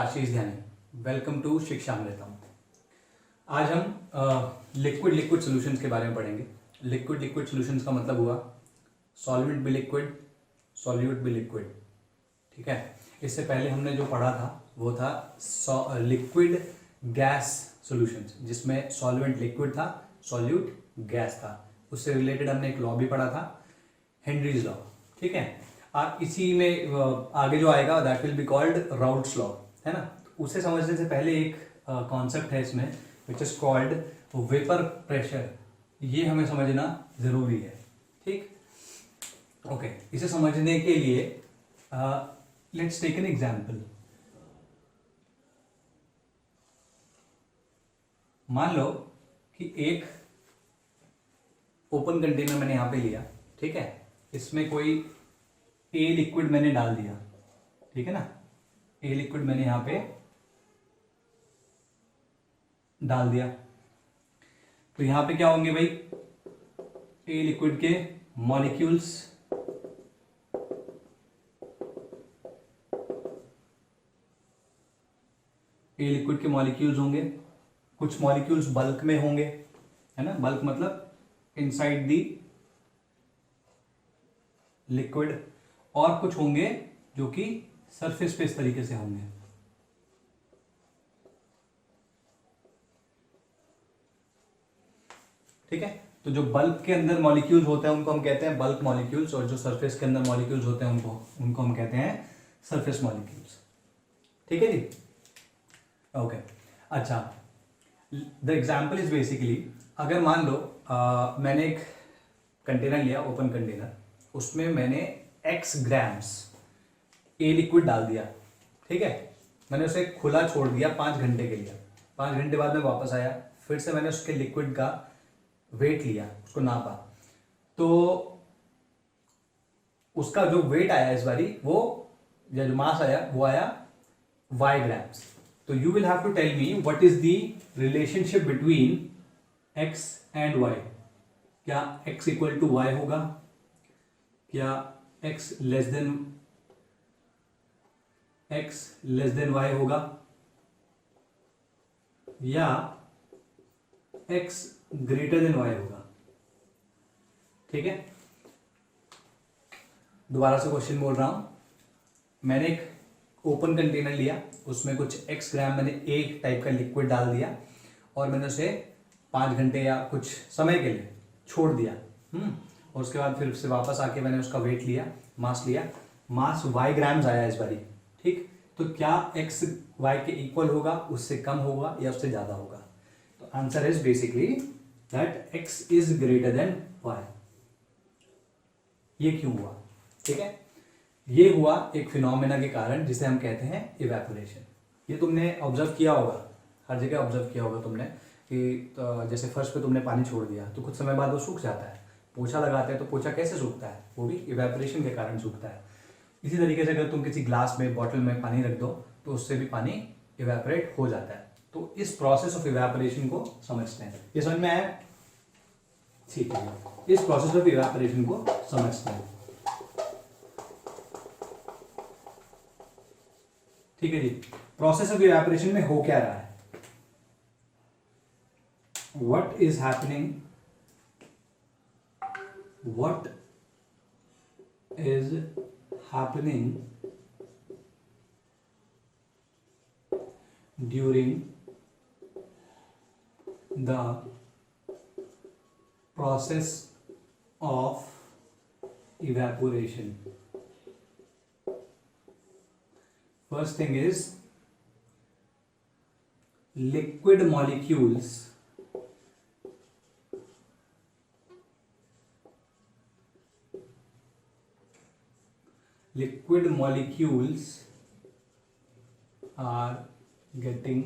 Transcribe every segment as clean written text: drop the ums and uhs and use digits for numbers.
Ashish Dhyani. Welcome to शिक्षामृतम। आज हम liquid solutions के बारे में पढ़ेंगे। लिक्विड सॉल्यूशंस का मतलब हुआ सॉल्वेंट भी लिक्विड, सॉल्यूट भी लिक्विड। ठीक है, इससे पहले हमने जो पढ़ा था वो था लिक्विड गैस सॉल्यूशंस, जिसमें सॉल्वेंट लिक्विड था, सॉल्यूट गैस था। उससे रिलेटेड हमने एक लॉ भी पढ़ा था, हेनरीज लॉ। ठीक है, आप इसी में आगे जो आएगा that will be called routes law, है ना। उसे समझने से पहले एक कॉन्सेप्ट है इसमें which is called vapour pressure. ये हमें समझना जरूरी है। ठीक, ओके। इसे समझने के लिए लेट्स टेक एन एग्जाम्पल। मान लो कि एक ओपन कंटेनर मैंने यहां पे लिया। ठीक है, इसमें कोई ए लिक्विड मैंने डाल दिया। ठीक है ना, ए लिक्विड मैंने यहां पे डाल दिया। तो यहां पे क्या होंगे भाई, ए लिक्विड के मॉलिक्यूल्स होंगे। कुछ मॉलिक्यूल्स बल्क में होंगे, है ना। बल्क मतलब इनसाइड दी लिक्विड, और कुछ होंगे जो कि सरफेस पे इस तरीके से होंगे। ठीक है, तो जो बल्क के अंदर मॉलिक्यूल्स होते हैं उनको हम कहते हैं बल्क मॉलिक्यूल्स, और जो सरफेस के अंदर मॉलिक्यूल्स होते हैं उनको हम कहते हैं सरफेस मॉलिक्यूल्स। ठीक है जी, ओके। अच्छा, द एग्जाम्पल इज बेसिकली, अगर मान लो मैंने एक कंटेनर लिया, ओपन कंटेनर, उसमें मैंने x ग्राम्स ए लिक्विड डाल दिया। ठीक है, मैंने उसे खुला छोड़ दिया 5 घंटे के लिए। 5 घंटे बाद में वापस आया, फिर से मैंने उसके लिक्विड का वेट लिया, उसको नापा, तो उसका जो वेट आया इस बारी, वो जो मास आया वो आया y ग्राम्स। तो you will have to tell me what is the relationship between x and y। क्या x इक्वल टू y होगा, क्या x लेस देन y होगा, या x ग्रेटर देन y होगा। ठीक है, दोबारा से क्वेश्चन बोल रहा हूं। मैंने एक ओपन कंटेनर लिया, उसमें कुछ x ग्राम मैंने एक टाइप का लिक्विड डाल दिया, और मैंने उसे 5 घंटे या कुछ समय के लिए छोड़ दिया। और उसके बाद फिर उससे वापस आके मैंने उसका वेट लिया, मास लिया। मास y ग्राम्स आया इस बारी। ठीक, तो क्या x y के इक्वल होगा, उससे कम होगा, या उससे ज्यादा होगा? तो answer is basically that x is greater than y। ये क्यों हुआ? ठीक है, ये हुआ एक फिनोमेना के कारण जिसे हम कहते हैं इवेपोरेशन। ये तुमने ऑब्जर्व किया होगा, हर जगह ऑब्जर्व किया होगा तुमने कि तो जैसे फर्श पे तुमने पानी छोड़ दिया तो कुछ समय बाद वो सूख जाता है। पोछा लगाते हैं तो पोछा कैसे सूखता है? वो भी इवेपोरेशन के कारण सूखता है। इसी तरीके से अगर तुम किसी ग्लास में, बॉटल में पानी रख दो तो उससे भी पानी इवेपोरेट हो जाता है। तो इस प्रोसेस ऑफ इवेपोरेशन को समझते हैं। ये समझ में आया? ठीक है, इस प्रोसेस ऑफ इवेपोरेशन को समझते हैं। ठीक है जी, प्रोसेस ऑफ इवेपोरेशन में हो क्या रहा है? What is happening? What is happening during the process of evaporation? First thing is liquid molecules are getting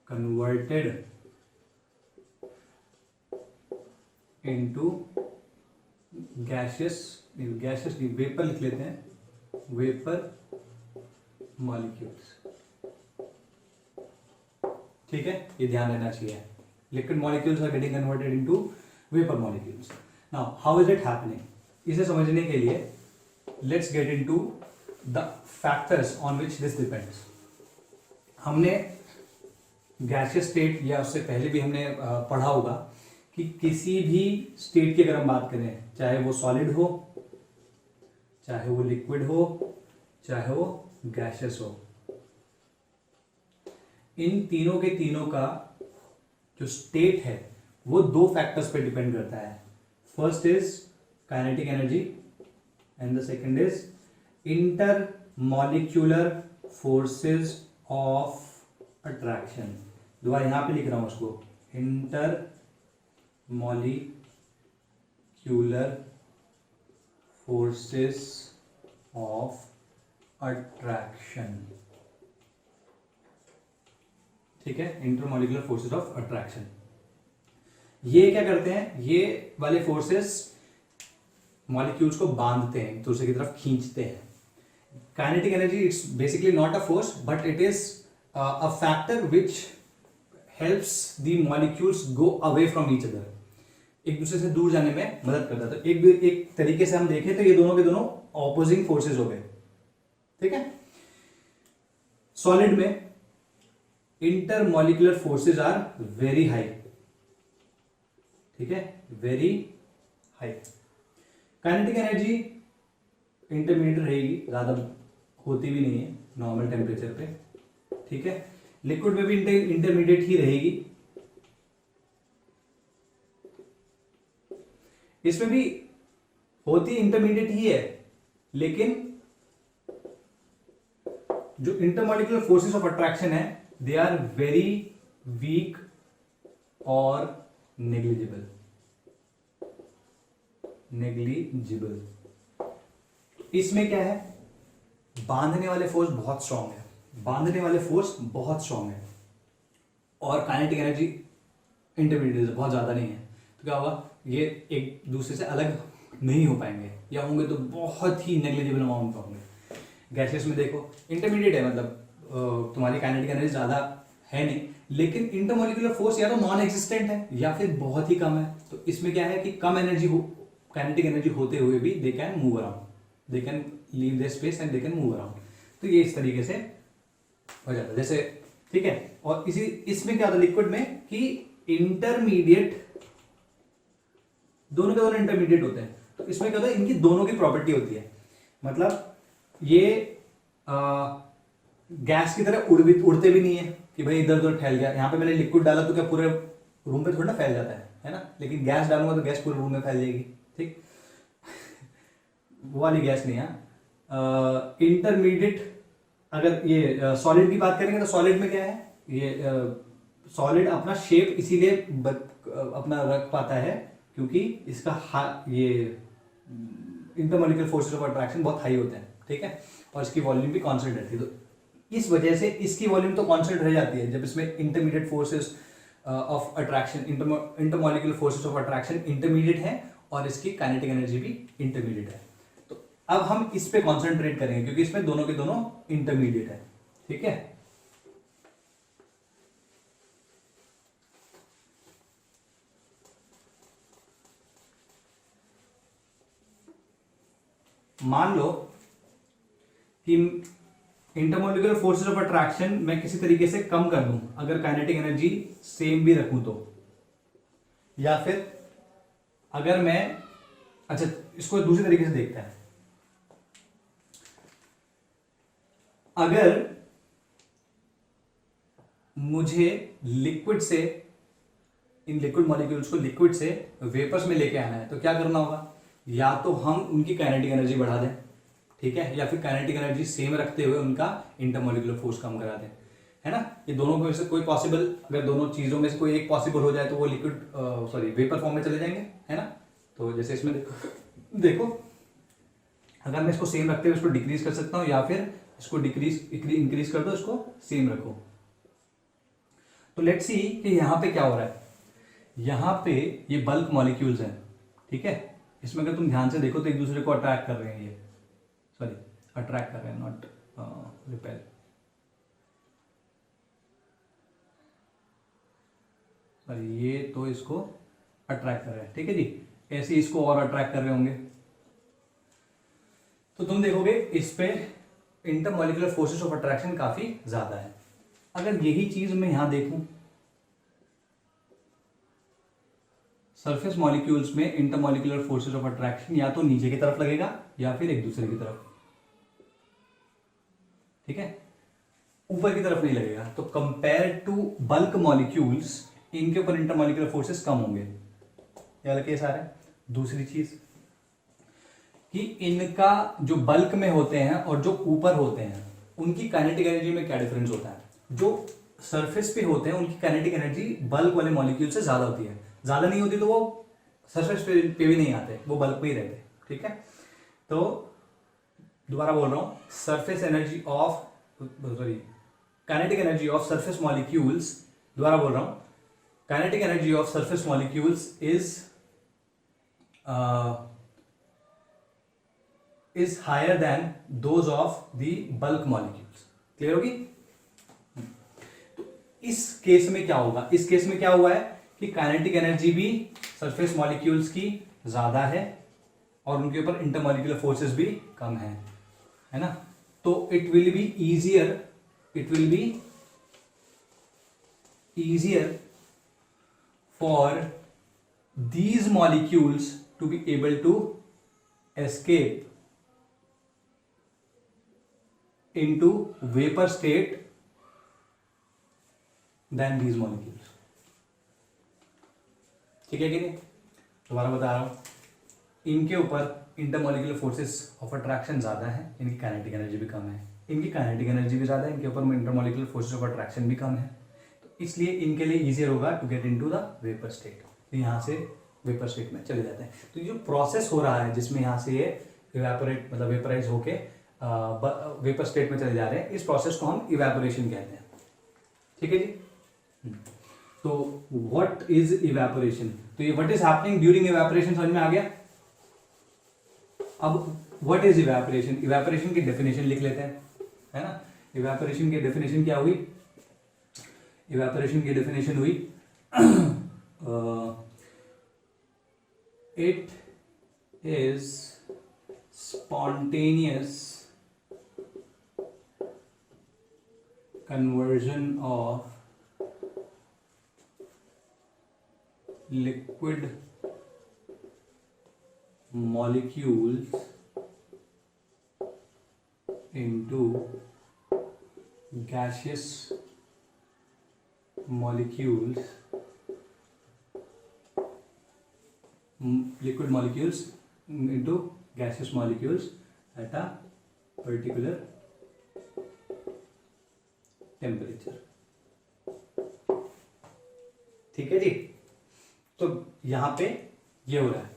converted into vapour लिख लेते हैं, वेपर मॉलिक्यूल्स। ठीक है, ये ध्यान रहना चाहिए। Liquid molecules are getting converted into vapour molecules. Now how is it happening? इसे समझने के लिए let's get into the factors on which this depends, हमने गैसियस स्टेट या उससे पहले भी हमने पढ़ा होगा कि किसी भी स्टेट की अगर हम बात करें, चाहे वो सॉलिड हो, चाहे वो लिक्विड हो, चाहे वो गैसियस हो, इन तीनों के तीनों का जो स्टेट है वो दो फैक्टर्स पे डिपेंड करता है. First is kinetic energy and the second is intermolecular forces of attraction. दोबारा यहां पे लिख रहा हूं उसको, इंटरमॉलिक्यूलर फोर्सेस ऑफ अट्रैक्शन. ठीक है, इंटरमॉलिक्यूलर फोर्सेस ऑफ अट्रैक्शन. ये क्या करते हैं, ये वाले फोर्सेस मॉलिक्यूल्स को बांधते हैं, एक दूसरे की तरफ खींचते हैं. Kinetic energy it's basically not a force but it is a factor which helps the molecules go away from each other, एक दूसरे से दूर जाने में मदद करता है. तो एक तरीके से हम देखें तो ये दोनों के दोनों ऑपोजिंग फोर्सेस हो गए. ठीक है, सॉलिड में intermolecular forces are very high. ठीक है, very high. Kinetic energy intermediate रहेगी, ज्यादा होती भी नहीं है नॉर्मल टेम्परेचर पे. ठीक है, लिक्विड में भी इंटरमीडिएट ही रहेगी. इसमें भी होती इंटरमीडिएट ही है, लेकिन जो इंटरमॉलिक्यूलर फोर्सेस ऑफ अट्रैक्शन है दे आर वेरी वीक और नेग्लिजिबल. इसमें क्या है, बांधने वाले फोर्स बहुत स्ट्रांग है, और काइनेटिक एनर्जी इंटरमीडिएट बहुत ज्यादा नहीं है. तो क्या होगा, ये एक दूसरे से अलग नहीं हो पाएंगे, या होंगे तो बहुत ही नेग्लिजिबल अमाउंट में होंगे. गैसेस में देखो इंटरमीडिएट है, मतलब तुम्हारी काइनेटिक एनर्जी ज्यादा है नहीं, लेकिन इंटरमॉलिक्यूलर फोर्स या तो नॉन एग्जिस्टेंट है या फिर बहुत ही कम है. तो इसमें क्या है कि कम एनर्जी हो, काइनेटिक एनर्जी होते हुए भी they can move around, they can leave their space and they can move around. तो ये इस तरीके से हो जाता है जैसे. ठीक है, और इसमें क्या होता है लिक्विड में कि इंटरमीडिएट, दोनों के दोनों इंटरमीडिएट होते हैं. तो इसमें क्या होता है, इनकी दोनों की प्रॉपर्टी होती है, मतलब ये गैस की तरह उड़ते भी नहीं है कि भाई इधर उधर फैल गया. यहां पे मैंने लिक्विड डाला तो क्या पूरे रूम पे थोड़ा ना फैल जाता है ना, लेकिन गैस डालूंगा तो गैस पूरे रूम में फैल जाएगी. ठीक, वो वाली गैस नहीं है. इंटरमीडिएट, अगर ये सॉलिड की बात करेंगे तो सॉलिड में क्या है, ये सॉलिड अपना शेप इसीलिए अपना रख पाता है क्योंकि इसका ये इंटरमॉलिक्यूलर फोर्सेस ऑफ अट्रैक्शन बहुत हाई होते हैं. ठीक है, और इसकी वॉल्यूम भी कांस्टेंट रहती है. तो इस वजह से इसकी वॉल्यूम तो कांस्टेंट रह जाती है जब इसमें intermediate forces of attraction, intermolecular forces of attraction intermediate है और इसकी काइनेटिक एनर्जी भी इंटरमीडिएट है. तो अब हम इस पे कॉन्सेंट्रेट करेंगे क्योंकि इसमें दोनों के दोनों इंटरमीडिएट है. ठीक है, मान लो कि इंटरमॉलिक्यूलर फोर्सेस ऑफ अट्रैक्शन मैं किसी तरीके से कम कर दूं, अगर काइनेटिक एनर्जी सेम भी रखूं तो, या फिर अगर मैं, अच्छा इसको दूसरे तरीके से देखते हैं. अगर मुझे लिक्विड से, इन लिक्विड मॉलिक्यूल्स को लिक्विड से वेपर्स में लेके आना है तो क्या करना होगा, या तो हम उनकी काइनेटिक एनर्जी बढ़ा दें, ठीक है, या फिर काइनेटिक एनर्जी सेम रखते हुए उनका इंटरमॉलिक्यूलर फोर्स कम करा दें, है ना. ये दोनों में से कोई पॉसिबल, अगर दोनों चीजों में से कोई एक पॉसिबल हो जाए तो वो लिक्विड वेपर फॉर्म में चले जाएंगे, है ना. तो जैसे इसमें देखो अगर मैं इसको सेम रखते हुए इसको डिक्रीज कर सकता हूं, या फिर इसको इंक्रीज कर दो, इसको सेम रखो. तो लेट्स सी कि यहां पे क्या हो रहा है. यहां पे ये बल्क मॉलिक्यूल्स हैं, ठीक है. इसमें अगर तुम ध्यान से देखो तो एक दूसरे को अट्रैक्ट कर रहे हैं, ये अट्रैक्ट कर रहे हैं, नॉट रिपेल. ये तो इसको अट्रैक्ट कर रहे हैं, ठीक है जी. ऐसे इसको और अट्रैक्ट कर रहे होंगे. तो तुम देखोगे इस पे इंटरमॉलिक्यूलर फोर्सेस ऑफ अट्रैक्शन काफी ज्यादा है। अगर यही चीज मैं यहां देखूं, सरफेस मॉलिक्यूल्स में इंटरमॉलिक्यूलर फोर्सेस ऑफ अट्रैक्शन या तो नीचे की तरफ लगेगा या फिर एक दूसरे की तरफ, ठीक है, ऊपर की तरफ नहीं लगेगा। तो कंपेयर टू बल्क मॉलिक्यूल्स, इनके ऊपर इंटरमॉलिक्यूलर फोर्सेस कम होंगे, ये वाला केस आ रहा है। दूसरी चीज कि इनका जो बल्क में होते हैं और जो ऊपर होते हैं उनकी काइनेटिक एनर्जी में क्या डिफरेंस होता है। जो सरफेस पे होते हैं उनकी काइनेटिक एनर्जी बल्क वाले मॉलिक्यूल से ज्यादा होती है, ज्यादा नहीं होती तो वो सरफेस पे भी नहीं आते, वो बल्क पे ही रहते, ठीक है। तो दोबारा बोल रहा हूं, surface energy of sorry kinetic energy of surface molecules, दोबारा बोल रहा हूं, kinetic energy of surface molecules is higher than those of the bulk molecules। Clear होगी। तो इस केस में क्या होगा, इस केस में क्या हुआ है कि काइनेटिक एनर्जी भी सरफेस मॉलिक्यूल्स की ज्यादा है और उनके ऊपर इंटरमॉलिक्यूलर फोर्सेस भी कम है ना। तो it will be easier for these molecules to be able to escape into vapor state than these molecules। ठीक है कि नहीं। दोबारा बता रहा हूं, इनके ऊपर इंटरमॉलिक्यूलर फोर्सेस ऑफ अट्रैक्शन ज्यादा है, इनकी काइनेटिक एनर्जी भी कम है, इनकी काइनेटिक एनर्जी भी ज्यादा है, इनके ऊपर इंटरमॉलिक्यूलर फोर्सेस ऑफ अट्रैक्शन भी कम है। तो इसलिए इनके लिए इजियर होगा to get into the vapour state. तो यहां से वेपर स्टेट में चले जाते हैं। तो ये जो प्रोसेस हो रहा है जिसमें यहां से ये इवेपोरेट मतलब वेपराइज होके वेपर स्टेट में चले जा रहे हैं, इस प्रोसेस को हम इवेपोरेशन कहते हैं, ठीक है जी। तो व्हाट इज इवेपोरेशन, तो ये what is happening during evaporation समझ में आ गया। अब व्हाट इज इवेपोरेशन, इवेपोरेशन की डेफिनेशन लिख लेते हैं, है ना। इवेपोरेशन की डेफिनेशन क्या हुई, इवेपोरेशन की डेफिनेशन हुई it is spontaneous conversion of liquid molecules into gaseous molecules, liquid molecules into gaseous molecules at a particular temperature। ठीक है जी। तो यहां पे ये हो रहा है।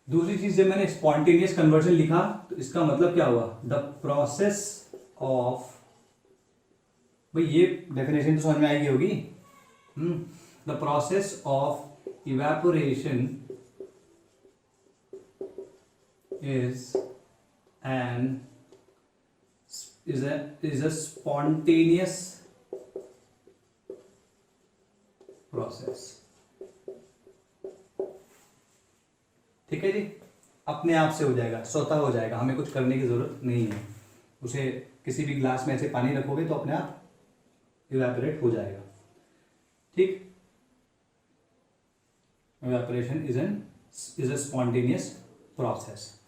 दूसरी चीज जब मैंने स्पॉन्टेनियस कन्वर्जन लिखा तो इसका मतलब क्या हुआ, द प्रोसेस ऑफ, भाई ये डेफिनेशन तो समझ में आएगी होगी, the process of evaporation is a spontaneous process। ठीक है जी, अपने आप से हो जाएगा, स्वतः हो जाएगा, हमें कुछ करने की जरूरत नहीं है। उसे किसी भी ग्लास में ऐसे पानी रखोगे तो अपने आप इवेपोरेट हो जाएगा, ठीक। Evaporation is a spontaneous process,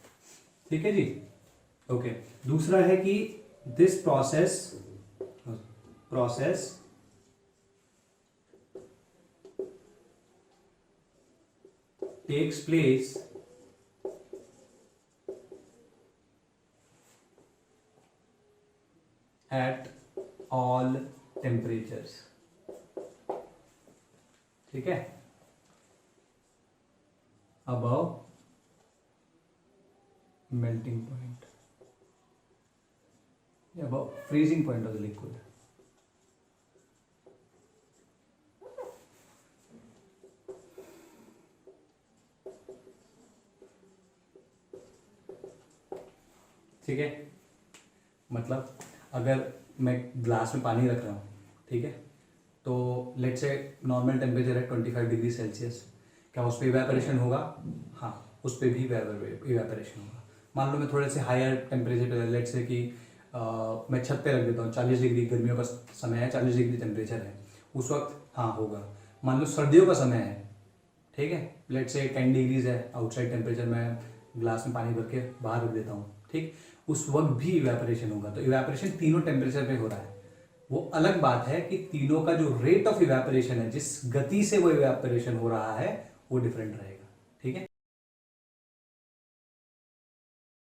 ठीक है जी। ओके, दूसरा है कि this process takes place at all temperatures, ठीक है, अबव melting point या above freezing point of the liquid। ठीक है, मतलब अगर मैं ग्लास में पानी रख रहा हूँ, ठीक है, तो लेट्स से नॉर्मल टेम्परेचर है 25 डिग्री सेल्सियस, क्या उस पर इवेपोरेशन होगा, हाँ उस पर भी इवेपोरेशन होगा। मान लो मैं थोड़े से हायर टेम्परेचर पे लेट्स से कि मैं छत पे रख देता हूँ, 40 डिग्री गर्मियों का समय है, 40 डिग्री टेम्परेचर है, उस वक्त हाँ होगा। मान लो सर्दियों का समय है, ठीक है, लेट से 10 डिग्रीज है आउटसाइड टेम्परेचर, मैं ग्लास में पानी भर के बाहर रख देता हूँ, ठीक, उस वक्त भी इवेपोरेशन होगा। तो इवेपोरेशन तीनों टेम्परेचर पे हो रहा है। वो अलग बात है कि तीनों का जो रेट ऑफ इवेपोरेशन है, जिस गति से वो इवेपोरेशन हो रहा है, वो डिफरेंट रहेगा।